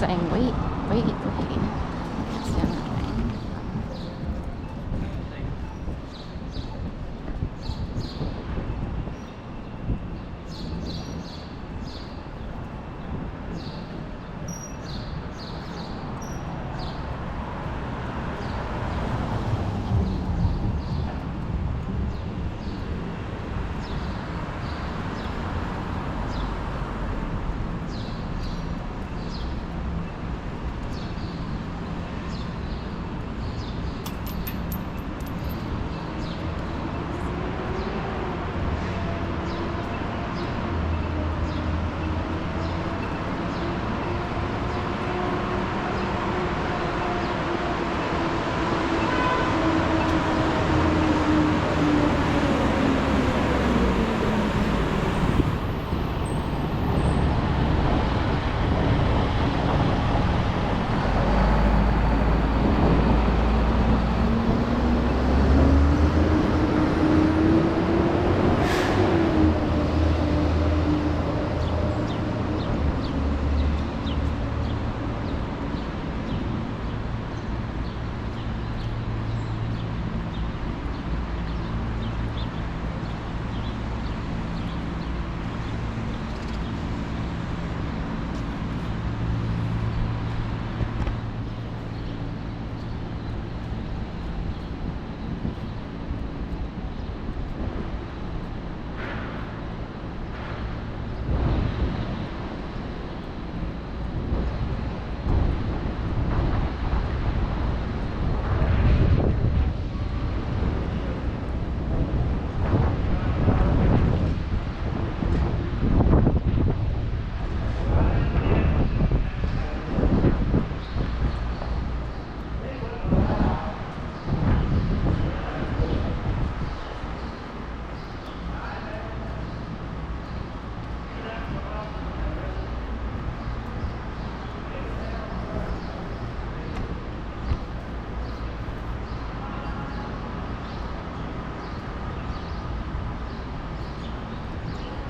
saying, wait, wait, wait. That's the other thing.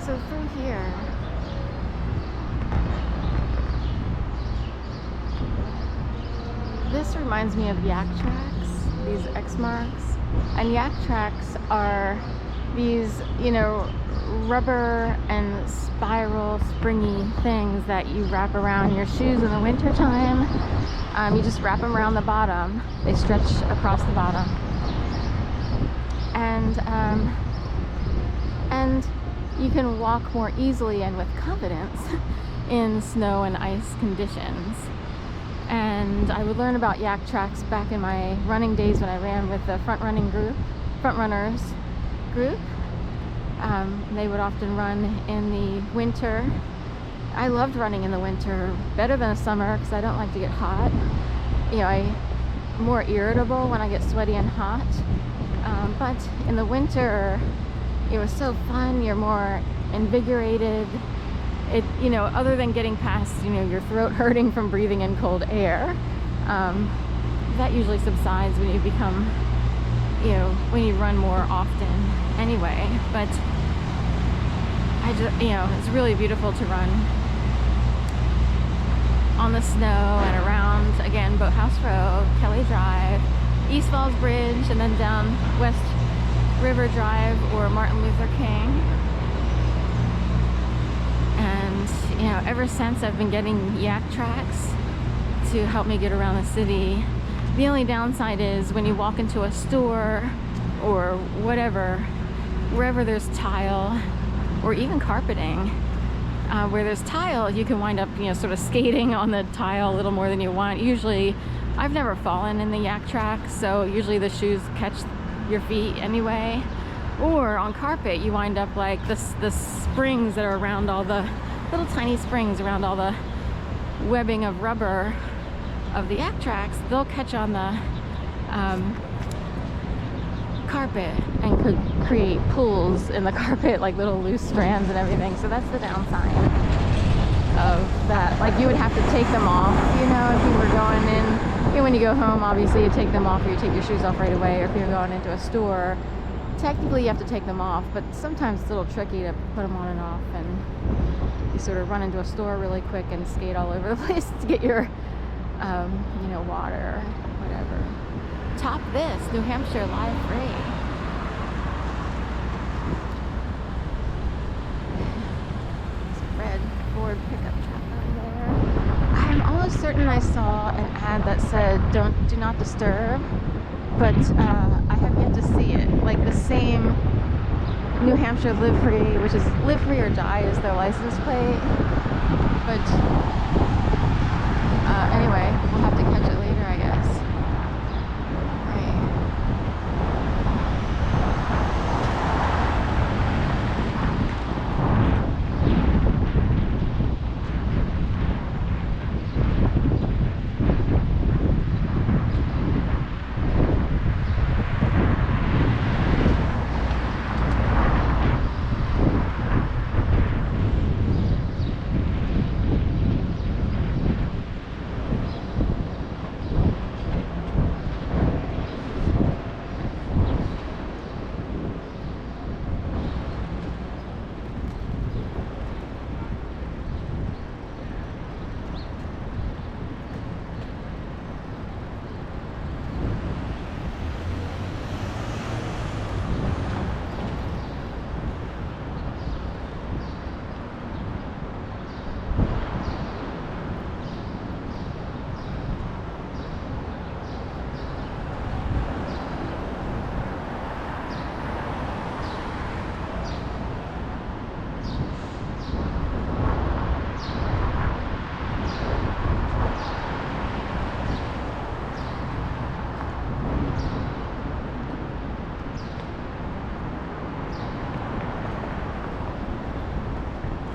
So through here, this reminds me of yak tracks, these X marks. And yak tracks are these, you know, rubber and spiral springy things that you wrap around your shoes in the winter time. You just wrap them around the bottom. They stretch across the bottom. And you can walk more easily and with confidence in snow and ice conditions. And I would learn about yak tracks back in my running days when I ran with the front runners group. They would often run in the winter. I loved running in the winter better than the summer because I don't like to get hot. You know, I'm more irritable when I get sweaty and hot. But in the winter, it was so fun. You're more invigorated. It, you know, other than getting past, you know, your throat hurting from breathing in cold air, that usually subsides when you become, you know, when you run more often anyway. But I just, you know, it's really beautiful to run on the snow and around, again, Boathouse Road, Kelly Drive, East Falls Bridge, and then down West River Drive or Martin Luther King. And, you know, ever since I've been getting yak tracks to help me get around the city. The only downside is when you walk into a store or whatever, wherever there's tile or even carpeting, where there's tile, you can wind up, you know, sort of skating on the tile a little more than you want. Usually, I've never fallen in the yak track, so usually the shoes catch your feet anyway. Or on carpet, you wind up like the springs that are around all the little tiny springs around all the webbing of rubber of the yak tracks. They'll catch on the carpet and could create pools in the carpet, like little loose strands and everything. So that's the downside of that. Like, you would have to take them off, you know, if you were going in. You know, when you go home, obviously you take them off, or you take your shoes off right away. Or if you're going into a store, technically you have to take them off, but sometimes it's a little tricky to put them on and off. And you sort of run into a store really quick and skate all over the place to get your, water, whatever. Top this, New Hampshire live free. Red Ford pickup truck over there. I'm almost certain I saw an ad that said do not disturb, but I have yet to see it. Like the same New Hampshire live free, which is live free or die is their license plate. But anyway, we'll have to catch it later,